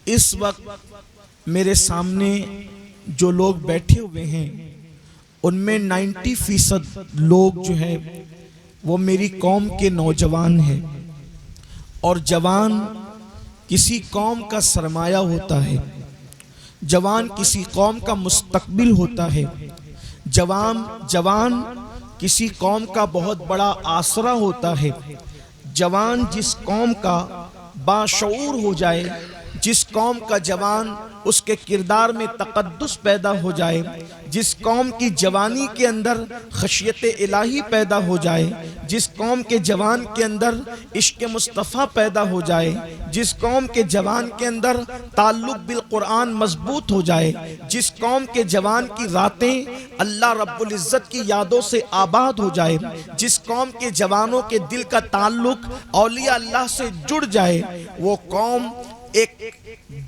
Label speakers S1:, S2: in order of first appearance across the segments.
S1: اس وقت میرے سامنے جو لوگ بیٹھے ہوئے ہیں ان میں 90% لوگ جو ہیں وہ میری قوم کے نوجوان ہیں، اور جوان کسی قوم کا سرمایہ ہوتا ہے، جوان کسی قوم کا مستقبل ہوتا ہے، جوان کسی قوم کا بہت بڑا آسرا ہوتا ہے۔ جوان جس قوم کا باشعور ہو جائے، جس قوم کا جوان اس کے کردار میں تقدس پیدا ہو جائے، جس قوم کی جوانی کے اندر خشیت الہی پیدا ہو جائے، جس قوم کے جوان کے اندر عشق مصطفیٰ پیدا ہو جائے، جس قوم کے جوان کے اندر تعلق بالقرآن مضبوط ہو جائے، جس قوم کے جوان کی راتیں اللہ رب العزت کی یادوں سے آباد ہو جائے، جس قوم کے جوانوں کے دل کا تعلق اولیاء اللہ سے جڑ جائے، وہ قوم ایک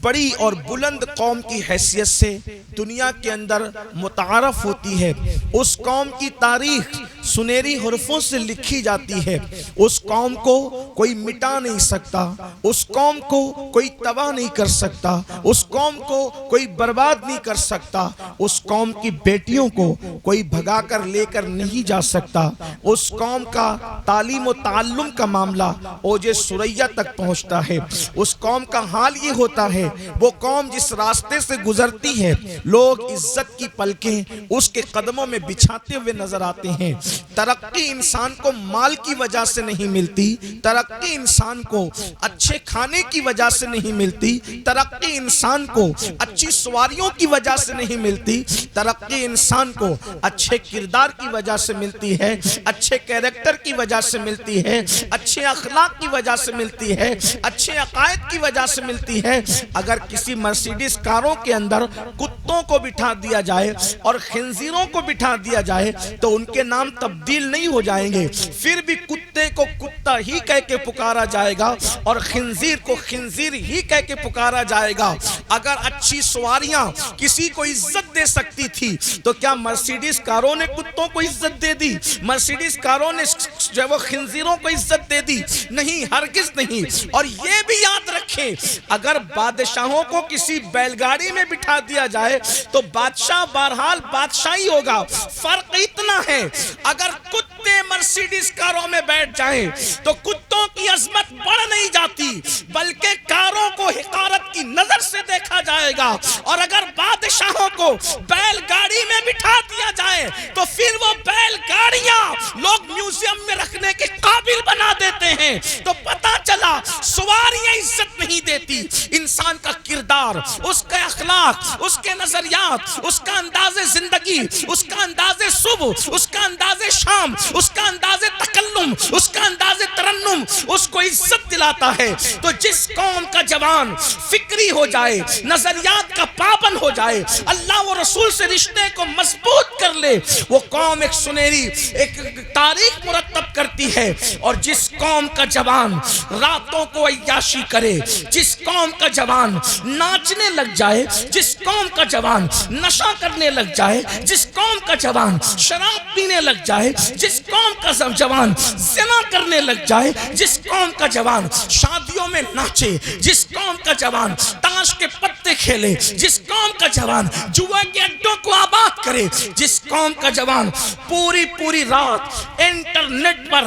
S1: بڑی اور بلند قوم کی حیثیت سے دنیا کے اندر متعارف ہوتی ہے۔ اس قوم کی تاریخ سنہری حروفوں سے لکھی جاتی ہے۔ اس قوم کو کوئی مٹا نہیں سکتا، اس قوم کو کوئی تباہ نہیں کر سکتا، اس قوم کو کوئی برباد نہیں کر سکتا، اس قوم کی بیٹیوں کو کوئی بھگا کر لے کر نہیں جا سکتا۔ اس قوم کا تعلیم و تعلم کا معاملہ اوج ثریا تک پہنچتا ہے۔ اس قوم کا حال یہ ہوتا ہے، وہ قوم جس راستے سے گزرتی ہے لوگ عزت کی پلکیں اس کے قدموں میں بچھاتے ہوئے نظر آتے ہیں۔ ترقی انسان کو مال کی وجہ سے نہیں ملتی، ترقی انسان کو اچھے کھانے کی وجہ سے نہیں ملتی، ترقی انسان کو اچھی سواریوں کی وجہ سے نہیں ملتی، ترقی انسان کو اچھے کردار کی وجہ سے ملتی ہے، اچھے کیریکٹر کی وجہ سے ملتی ہے، اچھے اخلاق کی وجہ سے ملتی ہے، اچھے عقائد کی وجہ سے ملتی ہے۔ اگر کسی مرسیڈیز کاروں کے اندر کتوں کو بٹھا دیا جائے اور خنزیروں کو بٹھا دیا جائے تو ان کے نام تبدیل نہیں ہو جائیں گے، پھر بھی کتے کو کتا ہی کہہ کے پکارا جائے گا اور خنزیر کو خنزیر ہی کہہ کے پکارا جائے گا۔ اگر اچھی سواریاں کسی کو عزت دے سکتی تھی تو کیا مرسیڈیز کاروں نے کتوں کو عزت دے دی؟ مرسیڈیز کاروں نے جو وہ خنزیروں کو عزت دے دی؟ نہیں، ہرگز نہیں۔ اور یہ بھی یاد رکھیں، اگر بادشاہوں کو کسی بیل گاڑی میں بٹھا دیا جائے تو بادشاہ بہرحال بادشاہی ہوگا۔ فرق اتنا ہے، اگر کتے مرسیڈیز کاروں میں بیٹھ جائیں تو کتوں کی عظمت بڑھ نہیں جاتی بلکہ کاروں کو حقارت کی نظر سے دیکھا جائے گا، اور اگر بادشاہوں کو بیل گاڑی میں بٹھا دیا جائے تو پھر وہ بیل گاڑیاں لوگ میوزیم میں رکھنے کے قابل بنا دیتے ہیں۔ تو پتہ چلا سواریاں عزت نہیں دیتی، انسان کا کردار، اس کا اخلاق، اس کے نظریات، اس کا انداز زندگی، اس کا انداز صبح، اس کا انداز شام، اس کا انداز تکلم، اس کا انداز ترنم اس کو عزت دلاتا ہے۔ تو جس قوم کا جوان فکری ہو جائے، نظریات کا پابند ہو جائے، اللہ و رسول سے رشتے کو مضبوط کر لے، وہ قوم ایک سنہری ایک تاریخ مرتب کرتی ہے۔ اور جس قوم کا جوان راتوں کو عیاشی کرے، جس قوم کا جوان ناچنے لگ جائے، جس قوم کا جوان نشہ کرنے لگ جائے، جس قوم کا جوان شراب پینے لگ جائے، جس قوم کا جوان زنا کرنے لگ جائے، جس قوم کا جوان شادیوں میں ناچے، جس قوم کا جوان تاش کے پتے کھیلے، جس قوم کا جوان جوا کے اڈوں کو آباد کرے، جس قوم کا جوان پوری رات انٹرنیٹ پر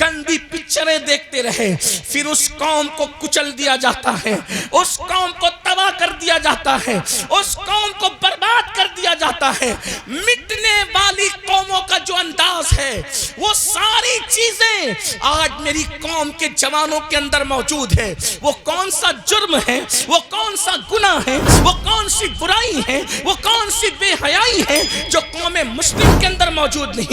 S1: گندی پکچریں دیکھتے رہے، پھر اس قوم کو کچل دیا جاتا ہے، اس قوم کو تباہ کر دیا جاتا ہے، اس قوم کو برباد کر دیا جاتا ہے۔ مٹنے والی قوموں کا جو انداز ہے وہ ساری چیزیں آج میری قوم کے جوانوں کے اندر موجود ہے۔ وہ کون سا جرم ہے، وہ کون سا گناہ ہے، وہ کون سی برائی ہے، وہ کون سی بے حیائی ہے جو قوم مسلم کے اندر موجود نہیں۔